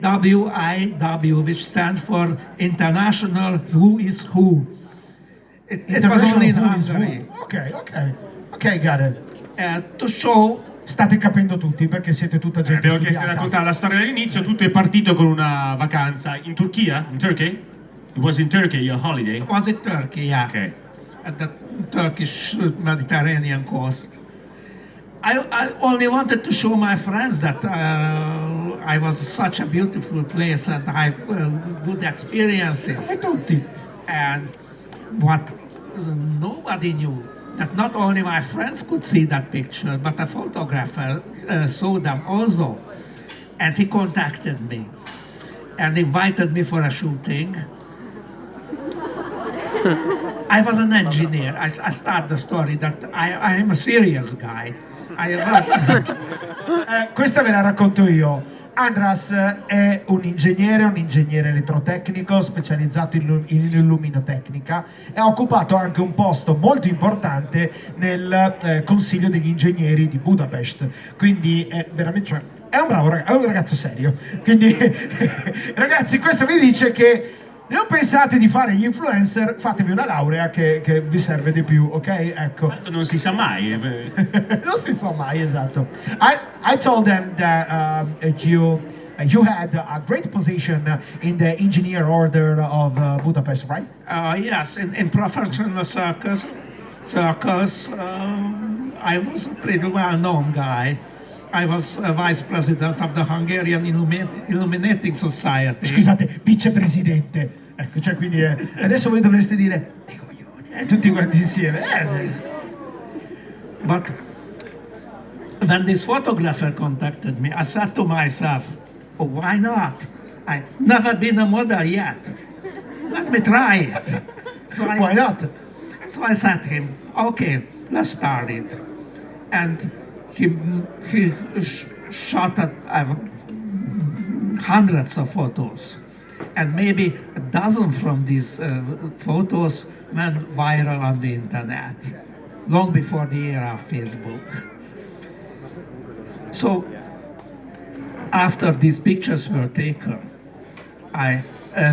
WIW, which stands for International Who is Who. It was only in Hungary. Ok, got it. To show. State capendo tutti perché siete tutta gente Abbiamo chiesto di studiata. raccontare la storia dall'inizio. Tutto è partito con una vacanza in Turchia, in Turkey? It was in Turkey, your holiday? It was in Turkey, yeah. Okay. At the Turkish Mediterranean coast. I only wanted to show my friends that I was such a beautiful place and I had good experiences. Come tutti. And what nobody knew, that not only my friends could see that picture, but a photographer saw them also. And he contacted me and invited me for a shooting. I was an engineer. I start the story that I am a serious guy. Questa ve la racconto io. Andras è un ingegnere elettrotecnico specializzato in illuminotecnica e ha occupato anche un posto molto importante nel Consiglio degli Ingegneri di Budapest. Quindi è veramente, cioè, è un bravo ragazzo, è un ragazzo serio. Quindi ragazzi, questo vi dice che non pensate di fare gli influencer, fatevi una laurea che vi serve di più, ok? Ecco. Tanto non si sa mai. Non si sa mai, esatto. I told them that you had a great position in the engineer order of Budapest, right? Yes, in professional circles, I was a pretty well-known guy. I was vice president of the Hungarian Illuminating Society. Scusate, vicepresidente. Ecco, cioè quindi adesso voi dovreste dire tutti quanti insieme. But when this photographer contacted me, I said to myself, oh, why not? I've never been a model yet. Let me try it. Why not? So I said to him, okay, let's start it. And he shot hundreds of photos. And maybe a dozen from these photos went viral on the internet, long before the era of Facebook. So, after these pictures were taken, I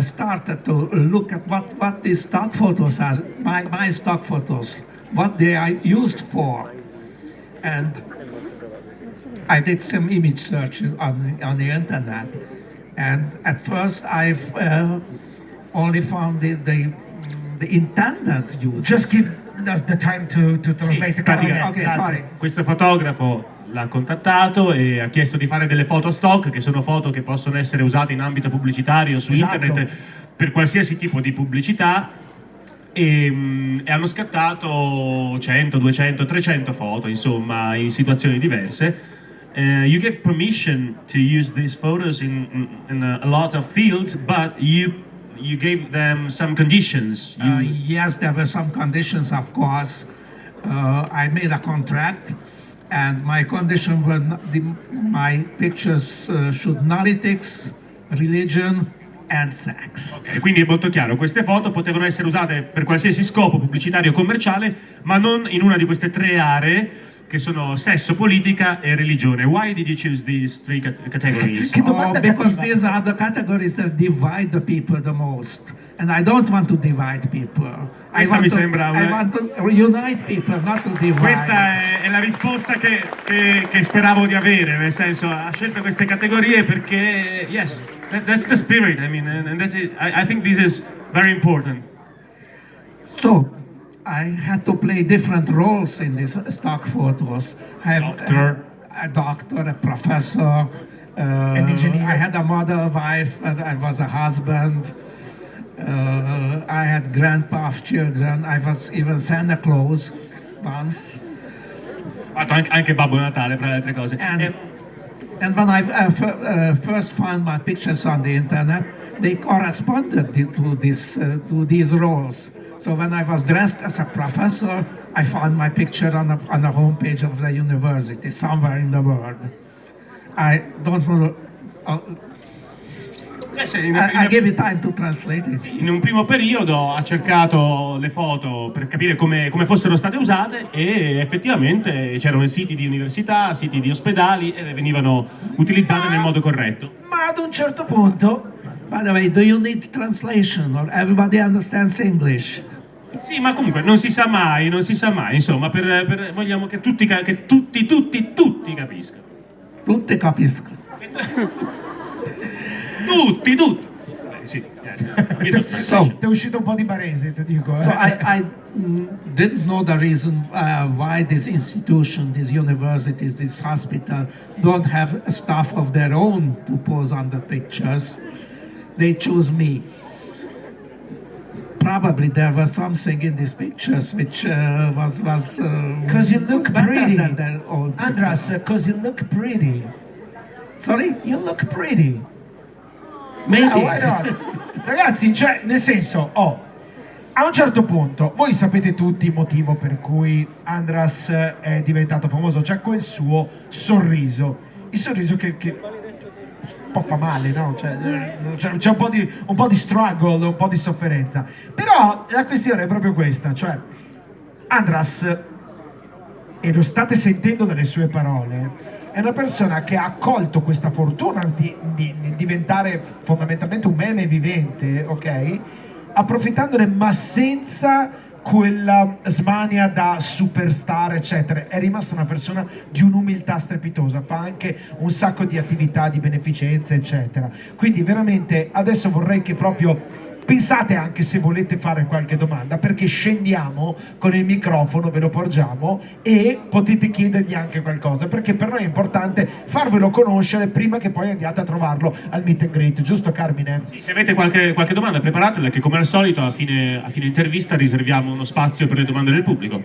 started to look at what these stock photos are, my stock photos, what they are used for. And I did some image searches on the internet. And at first, I've only found the intended use. Just give us the time to translate the Okay, sorry. Questo fotografo l'ha contattato e ha chiesto di fare delle foto stock, che sono foto che possono essere usate in ambito pubblicitario su internet per qualsiasi tipo di pubblicità. E hanno scattato 100, 200, 300 foto, insomma, in situazioni diverse. You get permission to use these photos in a lot of fields, but you gave them some conditions. Yes, there were some conditions, of course. I made a contract, and my condition were my pictures should not ethics, religion, and sex. Okay, quindi è molto chiaro, queste foto potevano essere usate per qualsiasi scopo pubblicitario o commerciale, ma non in una di queste tre aree che sono sesso, politica e religione. Why did you choose these three categories? Because these are the categories that divide the people the most. And I don't want to divide people. I want to unite people, not to divide. Questa è la risposta che speravo di avere, nel senso, ha scelto queste categorie perché, yes, that's the spirit, I mean, and that's it. I think this is very important. So, I had to play different roles in these stock photos. A doctor, a professor, an engineer. I had a model wife, and I was a husband. I had grandpa of children. I was even Santa Claus once. Anche Babbo Natale, fra le altre cose. And when I first found my pictures on the internet, they corresponded to these roles. So when I was dressed as a professor, I found my picture on the homepage of the university somewhere in the world. I don't know. I gave you time to translate it. In un primo periodo ha cercato le foto per capire come fossero state usate e effettivamente c'erano siti di università, siti di ospedali e venivano utilizzate nel modo corretto. Ma Ma ad un certo punto, By the way, do you need translation or everybody understands English? Sì, ma comunque non si sa mai, non si sa mai, insomma, vogliamo che tutti capiscano. Tutti capiscono. Tutti. Sì, So, ti è uscito un po' di barese, ti dico. so I didn't know the reason why this institution, these universities, this hospital don't have staff of their own to pose on the pictures. They choose me. Probably there was something in these pictures which was Because you look better pretty. than their own. Andras, because you look pretty. Sorry? You look pretty. Maybe. Yeah, why not? Ragazzi, cioè, nel senso, a un certo punto, voi sapete tutti il motivo per cui Andras è diventato famoso, cioè quel suo sorriso. Il sorriso che un po' fa male, no? C'è un po' di struggle, un po' di sofferenza. Però la questione è proprio questa, cioè Andras, e lo state sentendo dalle sue parole, è una persona che ha accolto questa fortuna di diventare fondamentalmente un meme vivente, ok? Approfittandone, ma senza quella smania da superstar, eccetera. È rimasta una persona di un'umiltà strepitosa, fa anche un sacco di attività di beneficenza, eccetera. Quindi veramente adesso vorrei che proprio pensate anche se volete fare qualche domanda, perché scendiamo con il microfono, ve lo porgiamo e potete chiedergli anche qualcosa, perché per noi è importante farvelo conoscere prima che poi andiate a trovarlo al meet and greet, giusto Carmine? Sì, se avete qualche domanda preparatela, che come al solito a fine intervista riserviamo uno spazio per le domande del pubblico.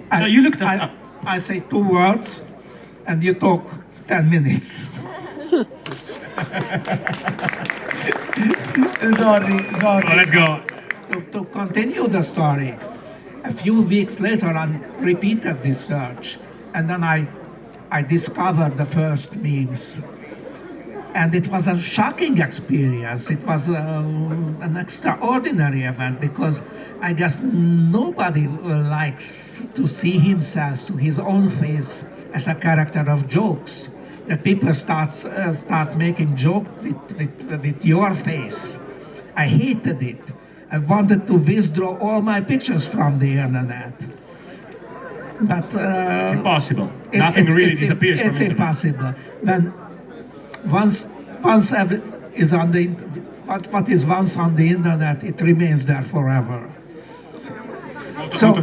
So you looked at, I say 2 words and you talk 10 minutes. Sorry. Oh, let's go. To continue the story, a few weeks later I repeated this search and then I discovered the first memes. And it was a shocking experience. It was an extraordinary event because I guess nobody likes to see himself, to his own face, as a character of jokes. That people start making joke with your face. I hated it. I wanted to withdraw all my pictures from the internet. But It's impossible. Nothing really disappears from it's the internet. impossible. Then once is on the what is once on the internet, it remains there forever. So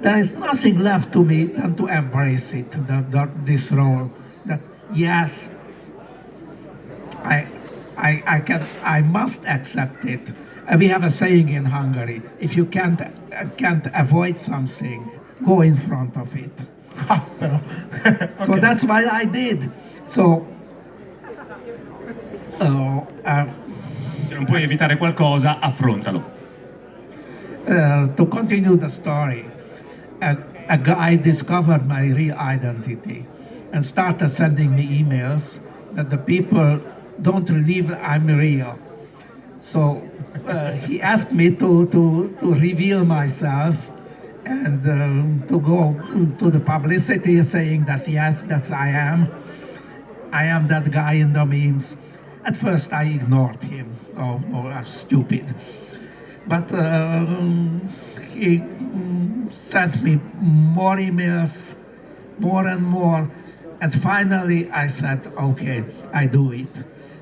there is nothing left to me than to embrace it, this role. That yes, I must accept it. We have a saying in Hungary: if you can't avoid something, go in front of it. Però. So Ok. that's what I did. So. Se non puoi evitare qualcosa, affrontalo. To continue the story, a guy discovered my real identity and started sending me emails that the people don't believe I'm real. So he asked me to reveal myself and to go to the publicity saying that yes, that I am that guy in the memes. At first I ignored him. Oh, I'm stupid. But he sent me more emails, more and more, and finally I said, okay, I do it.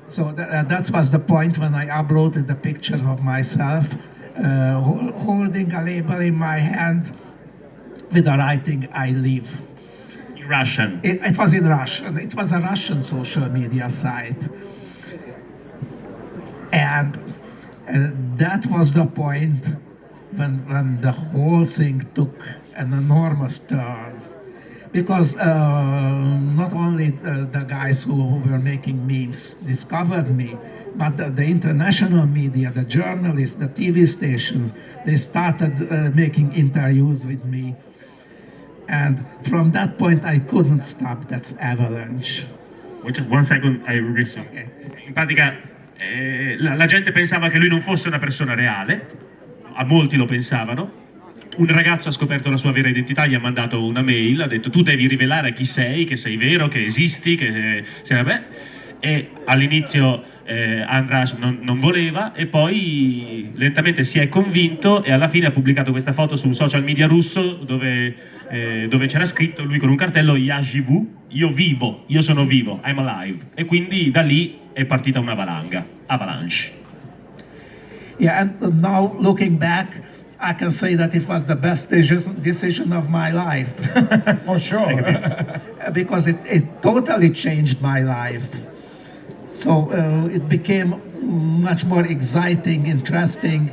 So that was the point when I uploaded the picture of myself holding a label in my hand with the writing, I live. In Russian. It was in Russian. It was a Russian social media site. And that was the point when the whole thing took an enormous turn. Because not only the guys who were making memes discovered me, but the international media, the journalists, the TV stations, they started making interviews with me. And from that point I couldn't stop that avalanche. Just one second, I regret. Okay. In pratica la gente pensava che lui non fosse una persona reale, a molti lo pensavano, un ragazzo ha scoperto la sua vera identità, gli ha mandato una mail, ha detto tu devi rivelare chi sei, che sei vero, che esisti, che sei vabbè. E all'inizio Andras non voleva e poi lentamente si è convinto e alla fine ha pubblicato questa foto su un social media russo dove c'era scritto lui con un cartello Ya живу, io vivo, io sono vivo, I'm alive. E quindi da lì è partita una avalanche. Yeah, and now looking back, I can say that it was the best decision of my life. For sure. Because it totally changed my life. So it became much more exciting, interesting.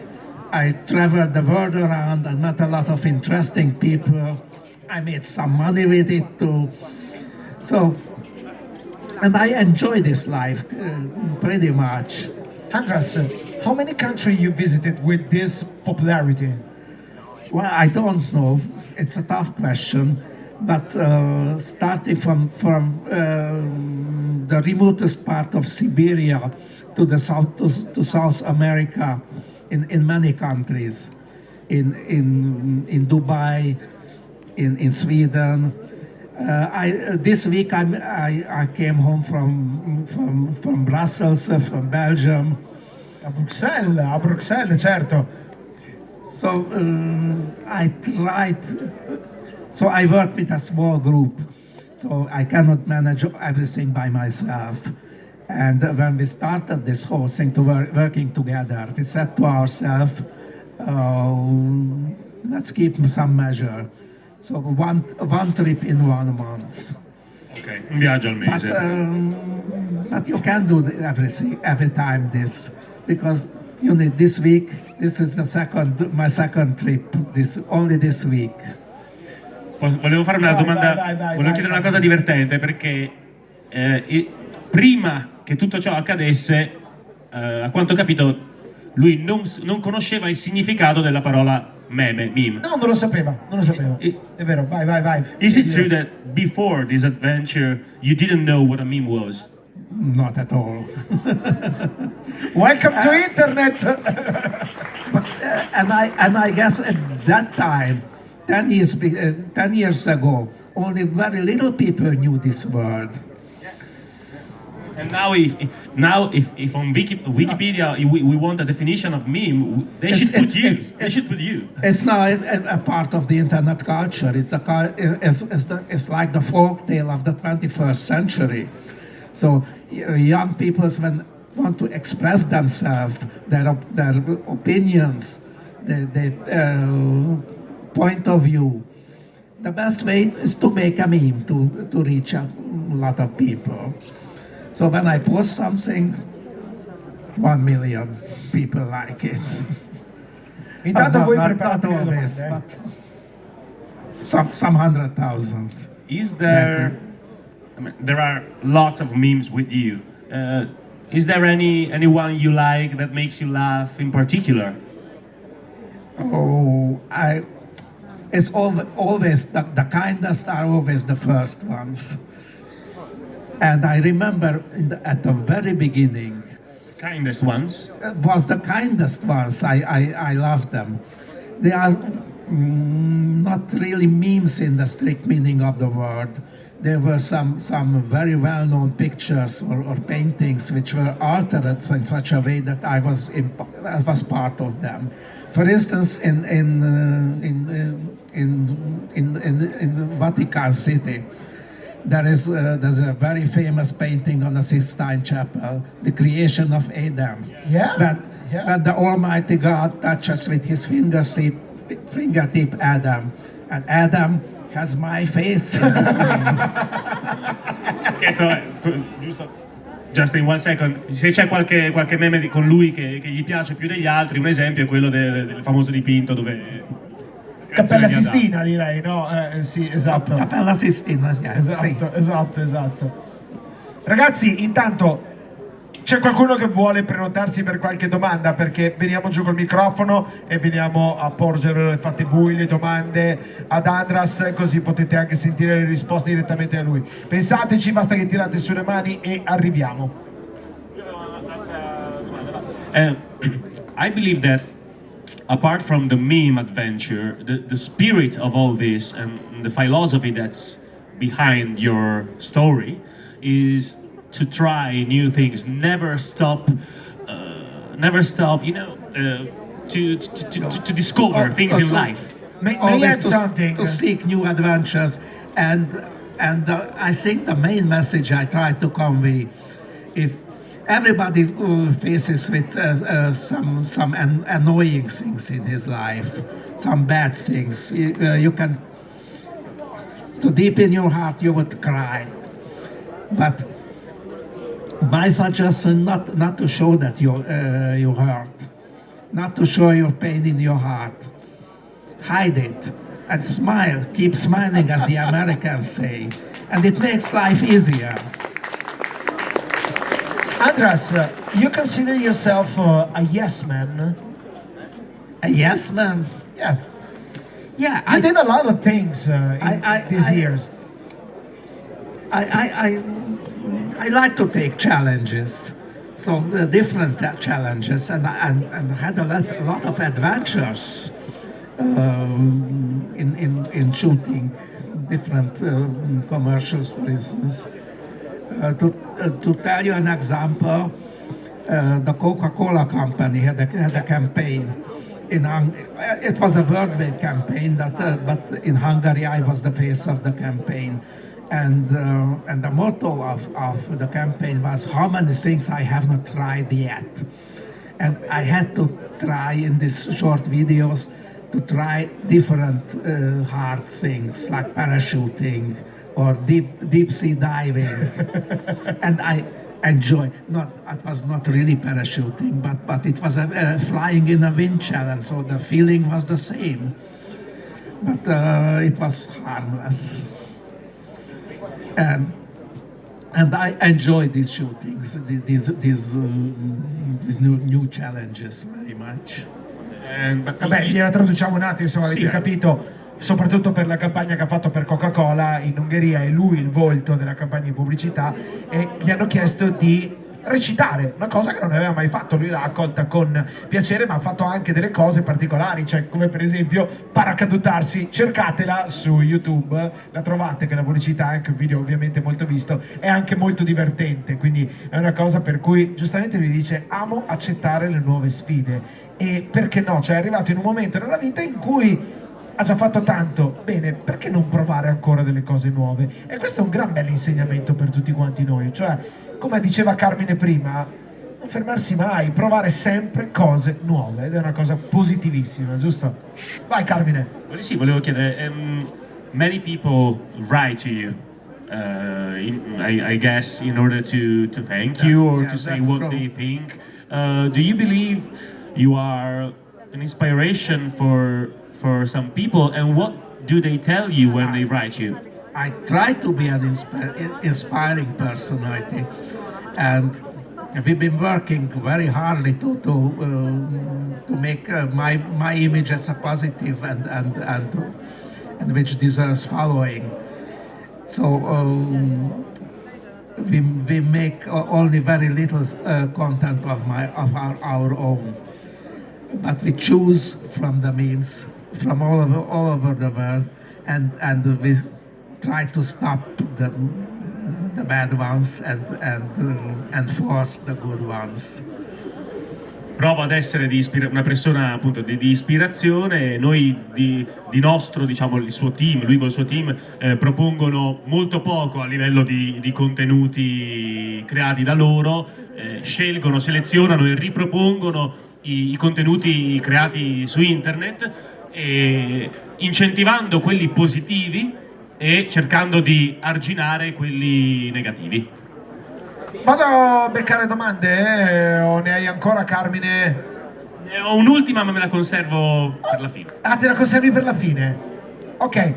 I traveled the world around, I met a lot of interesting people. I made some money with it too. So, and I enjoy this life pretty much. Andras, how many countries you visited with this popularity? Well, I don't know. It's a tough question. But starting from the remotest part of Siberia to the south to South America, in many countries, in Dubai, in Sweden. This week I came home from Brussels, from Belgium. A Bruxelles, certo. So I tried. So I work with a small group, so I cannot manage everything by myself. And when we started this whole thing to working together, we said to ourselves, let's keep some measure. So one trip in 1 month. Ok, un viaggio al mese. But you can do every time this, because you need this week. This is my second trip. Only this week. Volevo fare una domanda, vai, volevo chiedere una cosa divertente perché prima che tutto ciò accadesse, a quanto ho capito, lui non conosceva il significato della parola meme. No, non lo sapeva. È vero, vai. Is it true that before this adventure you didn't know what a meme was? Not at all. Welcome to internet! But, and I guess at that time, 10 years ago, only very little people knew this word. And now, if on Wikipedia we want a definition of meme, they should put you. It's now a part of the internet culture. It's like the folk tale of the 21st century. So young people, when want to express themselves, their opinions, their point of view, the best way is to make a meme to reach a lot of people. So when I post something, 1 million people like it. Intanto voi not preparate le always, domande. but some 100,000. Is there? I mean, there are lots of memes with you. Is there anyone you like that makes you laugh in particular? Oh, it's always the kindest are always the first ones. And I remember at the very beginning, Kindest ones. was the kindest ones. I love them. They are not really memes in the strict meaning of the word. There were some very well-known pictures or paintings which were altered in such a way that I was part of them. For instance, in Vatican City, there's a very famous painting on the Sistine Chapel, the creation of Adam. Yeah. When the Almighty God touches with his fingertip Adam, and Adam has my face in his ring. Giusto, just in 1 second, se c'è qualche meme con lui che gli piace più degli altri, un esempio è quello del famoso dipinto dove... Cappella Sistina direi, no? Sì, esatto. Cappella Sistina, yeah, Esatto. Ragazzi, intanto c'è qualcuno che vuole prenotarsi per qualche domanda, perché veniamo giù col microfono e veniamo a porgere, fate voi le domande ad Andras, così potete anche sentire le risposte direttamente da lui. Pensateci, basta che tirate sulle mani e arriviamo. I believe that apart from the meme adventure, the spirit of all this and the philosophy that's behind your story is to try new things, never stop, to discover things in life. May I Always add something? to seek new adventures, and I think the main message I try to convey, if everybody faces with some annoying things in his life, some bad things, you can, so deep in your heart you would cry, but my suggestion not to show that you hurt, not to show your pain in your heart. Hide it and smile. Keep smiling, as the Americans say, and it makes life easier. Andras, you consider yourself a yes man? A yes man? Yeah. Yeah, I did a lot of things in these years. I like to take challenges, so different challenges, and had a lot of adventures in shooting different commercials, for instance. To tell you an example, the Coca-Cola company had a campaign. It was a worldwide campaign, but in Hungary I was the face of the campaign. And the motto of the campaign was, how many things I have not tried yet. And I had to try in these short videos to try different hard things like parachuting or deep sea diving. And I enjoy, it was not really parachuting, but it was flying in a wind challenge, so the feeling was the same. But it was harmless. And I enjoy these shootings, these new challenges very much. Vabbè, gliela traduciamo un attimo, insomma, avete capito, soprattutto per la campagna che ha fatto per Coca-Cola in Ungheria, è lui il volto della campagna di pubblicità e gli hanno chiesto di recitare, una cosa che non aveva mai fatto. Lui l'ha accolta con piacere, ma ha fatto anche delle cose particolari, cioè come per esempio paracadutarsi. Cercatela su YouTube, la trovate, che la pubblicità è anche un video ovviamente molto visto, è anche molto divertente, quindi è una cosa per cui giustamente lui dice: amo accettare le nuove sfide. E perché no, cioè è arrivato in un momento nella vita in cui ha già fatto tanto, bene, perché non provare ancora delle cose nuove? E questo è un gran bel insegnamento per tutti quanti noi, cioè, come diceva Carmine prima, non fermarsi mai, provare sempre cose nuove, ed è una cosa positivissima, giusto? Vai Carmine. Sì, volevo chiedere, many people write to you, I guess, in order to thank you or to say what they think. Do you believe you are an inspiration for some people, and what do they tell you when they write you? I try to be an inspiring personality, and we've been working very hardly to make my image as a positive and which deserves following. So we make only very little content of our own, but we choose from the memes from all over the world, and we try to stop the bad ones and force the good ones. Prova ad essere una persona appunto di ispirazione. Noi di nostro, diciamo, il suo team, lui col suo team propongono molto poco a livello di contenuti creati da loro, scelgono, selezionano e ripropongono i contenuti creati su internet, incentivando quelli positivi e cercando di arginare quelli negativi. Vado a beccare domande, o ne hai ancora, Carmine? Ne ho un'ultima, ma me la conservo per la fine. Ah, te la conservi per la fine? Ok.